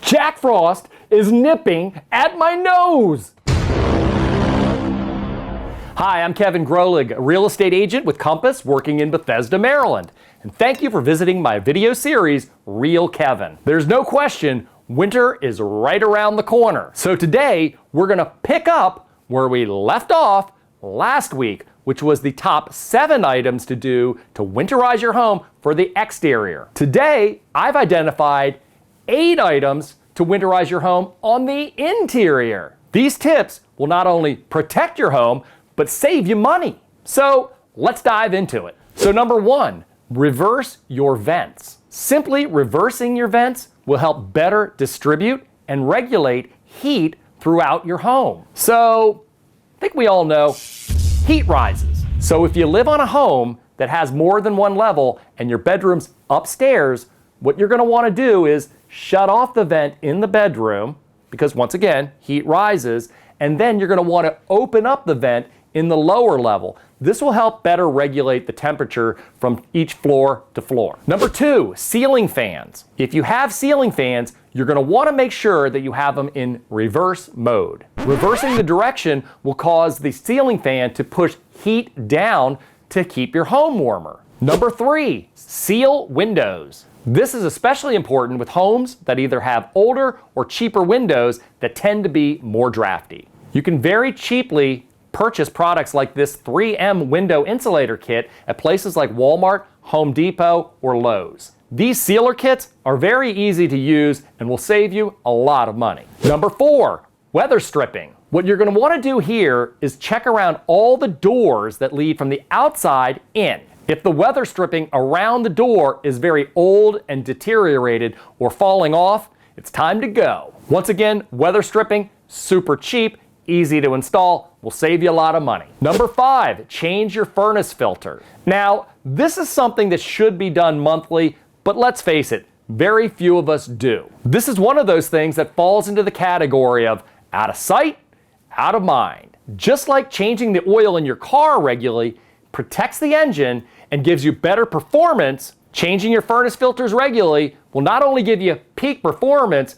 Jack Frost is nipping at my nose. Hi, I'm Kevin Grolig, a real estate agent with Compass working in Bethesda, Maryland. And thank you for visiting my video series, Real Kevin. There's no question, winter is right around the corner. So today, we're gonna pick up where we left off last week, which was the top 7 items to do to winterize your home for the exterior. Today, I've identified 8 items to winterize your home on the interior. These tips will not only protect your home, but save you money. So let's dive into it. So number 1, reverse your vents. Simply reversing your vents will help better distribute and regulate heat throughout your home. So I think we all know heat rises. So if you live on a home that has more than one level and your bedroom's upstairs, what you're gonna wanna do is shut off the vent in the bedroom, because once again, heat rises, and then you're gonna wanna open up the vent in the lower level. This will help better regulate the temperature from each floor to floor. Number 2, ceiling fans. If you have ceiling fans, you're gonna wanna make sure that you have them in reverse mode. Reversing the direction will cause the ceiling fan to push heat down to keep your home warmer. Number 3, seal windows. This is especially important with homes that either have older or cheaper windows that tend to be more drafty. You can very cheaply purchase products like this 3M window insulator kit at places like Walmart, Home Depot, or Lowe's. These sealer kits are very easy to use and will save you a lot of money. Number 4, weather stripping. What you're going to want to do here is check around all the doors that lead from the outside in. If the weather stripping around the door is very old and deteriorated or falling off, it's time to go. Once again, weather stripping, super cheap, easy to install, will save you a lot of money. Number 5, change your furnace filter. Now, this is something that should be done monthly, but let's face it, very few of us do. This is one of those things that falls into the category of out of sight, out of mind. Just like changing the oil in your car regularly protects the engine and gives you better performance, changing your furnace filters regularly will not only give you peak performance,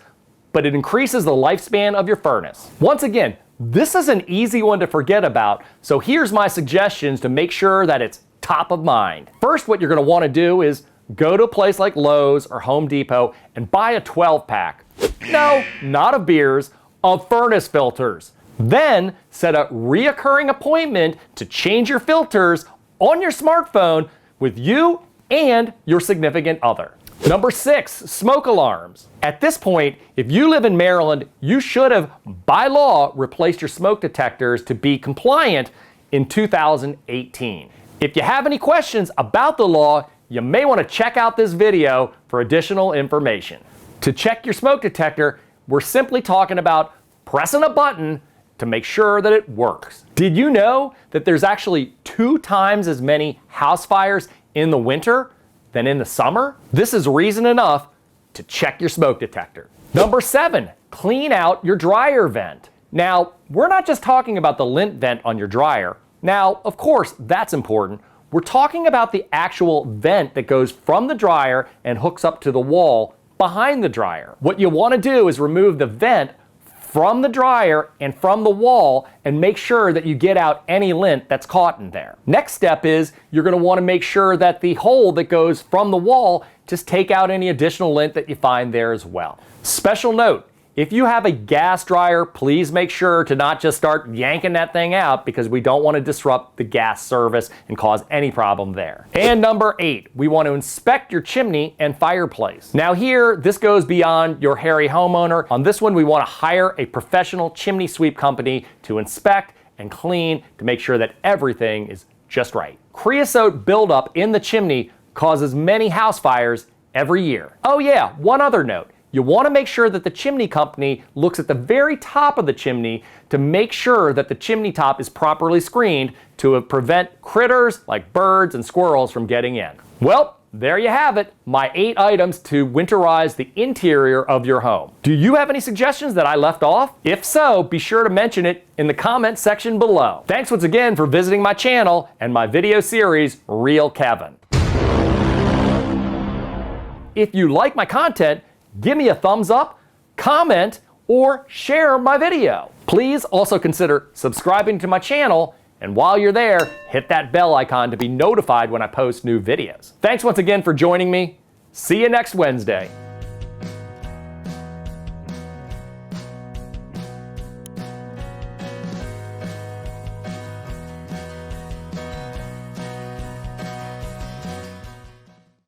but it increases the lifespan of your furnace. Once again, this is an easy one to forget about, so here's my suggestions to make sure that it's top of mind. First, what you're gonna wanna do is go to a place like Lowe's or Home Depot and buy a 12-pack. No, not of beers, of furnace filters. Then set a reoccurring appointment to change your filters on your smartphone with you and your significant other. Number 6, smoke alarms. At this point, if you live in Maryland, you should have, by law, replaced your smoke detectors to be compliant in 2018. If you have any questions about the law, you may want to check out this video for additional information. To check your smoke detector, we're simply talking about pressing a button to make sure that it works. Did you know that there's actually 2 times as many house fires in the winter than in the summer? This is reason enough to check your smoke detector. Number 7, clean out your dryer vent. Now, we're not just talking about the lint vent on your dryer. Now, of course, that's important. We're talking about the actual vent that goes from the dryer and hooks up to the wall behind the dryer. What you want to do is remove the vent from the dryer and from the wall and make sure that you get out any lint that's caught in there. Next step is you're going to want to make sure that the hole that goes from the wall, just take out any additional lint that you find there as well. Special note, if you have a gas dryer, please make sure to not just start yanking that thing out, because we don't want to disrupt the gas service and cause any problem there. And number 8, we want to inspect your chimney and fireplace. Now here, this goes beyond your hairy homeowner. On this one, we want to hire a professional chimney sweep company to inspect and clean to make sure that everything is just right. Creosote buildup in the chimney causes many house fires every year. Oh yeah, one other note. You want to make sure that the chimney company looks at the very top of the chimney to make sure that the chimney top is properly screened to prevent critters like birds and squirrels from getting in. Well, there you have it, my 8 items to winterize the interior of your home. Do you have any suggestions that I left off? If so, be sure to mention it in the comment section below. Thanks once again for visiting my channel and my video series, Real Kevin. If you like my content, give me a thumbs up, comment, or share my video. Please also consider subscribing to my channel, and while you're there, hit that bell icon to be notified when I post new videos. Thanks once again for joining me. See you next Wednesday.